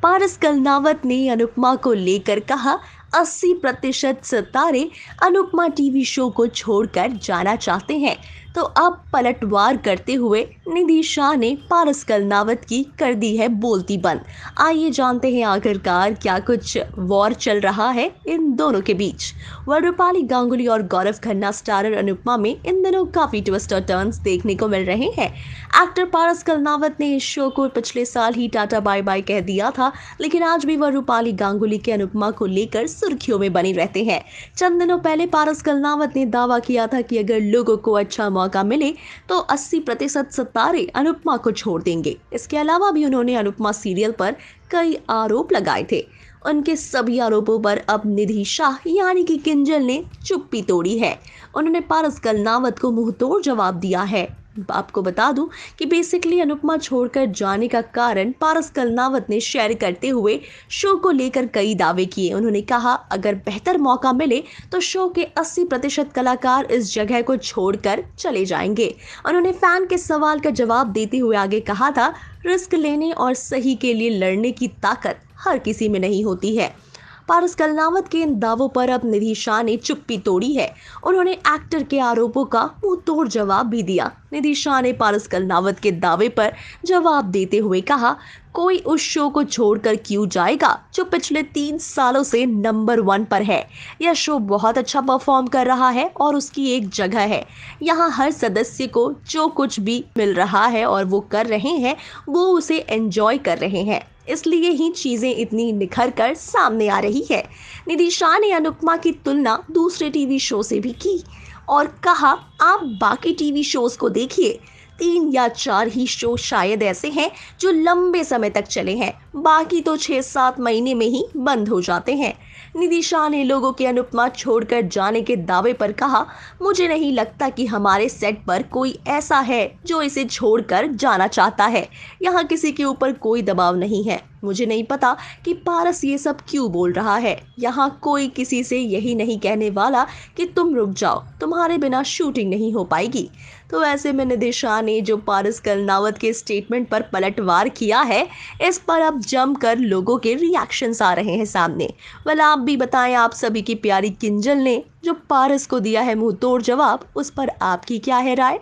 पारस कलनावत ने अनुपमा को लेकर कहा, 80% सितारे अनुपमा टीवी शो को छोड़कर जाना चाहते हैं। तो अब पलटवार करते हुए निधि शाह ने पारस कलनावत की कर दी है बोलती बंद। आइए जानते हैं आखिरकार क्या कुछ वॉर चल रहा है इन दोनों के बीच। रूपाली गांगुली और गौरव खन्ना स्टारर अनुपमा में इन दिनों काफी ट्विस्ट और टर्न्स देखने को मिल रहे हैं। एक्टर पारस कलनावत ने इस शो को पिछले साल ही टाटा बाय बाय कह दिया था, लेकिन आज भी वह रूपाली गांगुली के अनुपमा को लेकर सुर्खियों में बने रहते हैं। चंद दिनों पहले पारस कलनावत ने दावा किया था कि अगर लोगों को अच्छा मौका मिले तो 80% सितारे अनुपमा को छोड़ देंगे। इसके अलावा भी उन्होंने अनुपमा सीरियल पर कई आरोप लगाए थे। उनके सभी आरोपों पर अब निधि शाह यानी कि किंजल ने चुप्पी तोड़ी है। उन्होंने पारस कलनावत को मुंहतोड़ जवाब दिया है। आपको बता दूं कि बेसिकली अनुपमा छोड़कर जाने का कारण पारस कलनावत ने शेयर करते हुए शो को लेकर कई दावे किए। उन्होंने कहा, अगर बेहतर मौका मिले तो शो के 80% कलाकार इस जगह को छोड़कर चले जाएंगे। उन्होंने फैन के सवाल का जवाब देते हुए आगे कहा था, रिस्क लेने और सही के लिए लड़ने की ताकत हर किसी में नहीं होती है। पारस कलनावत के इन दावों पर अब निधि शाह ने चुप्पी तोड़ी है। उन्होंने एक्टर के आरोपों का मुंहतोड़ जवाब भी दिया। निधि शाह ने पारस कलनावत के दावे पर जवाब देते हुए कहा, कोई उस शो को छोड़कर क्यों जाएगा जो पिछले 3 सालों से नंबर 1 पर है। यह शो बहुत अच्छा परफॉर्म कर रहा है और उसकी एक जगह है। यहाँ हर सदस्य को जो कुछ भी मिल रहा है और वो कर रहे हैं वो उसे एंजॉय कर रहे हैं, इसलिए ही चीजें इतनी निखर कर सामने आ रही है। निधि शाह ने अनुपमा की तुलना दूसरे टीवी शो से भी की और कहा, आप बाकी टीवी शोज को देखिए, 3 या 4 ही शो शायद ऐसे हैं जो लंबे समय तक चले हैं, बाकी तो 6-7 महीने में ही बंद हो जाते हैं। निधि शाह ने लोगों के अनुपमा छोड़कर जाने के दावे पर कहा, मुझे नहीं लगता कि हमारे सेट पर कोई ऐसा है जो इसे छोड़कर जाना चाहता है। यहाँ किसी के ऊपर कोई दबाव नहीं है। मुझे नहीं पता कि पारस ये सब क्यों बोल रहा है। यहाँ कोई किसी से यही नहीं कहने वाला कि तुम रुक जाओ, तुम्हारे बिना शूटिंग नहीं हो पाएगी। तो ऐसे में निधि शाह ने जो पारस कलनावत के स्टेटमेंट पर पलटवार किया है, इस पर अब जमकर लोगों के रिएक्शंस आ रहे हैं सामने। आप भी बताएं, आप सभी की प्यारी किंजल ने जो पारस को दिया है मुंहतोड़ जवाब, उस पर आपकी क्या है राय।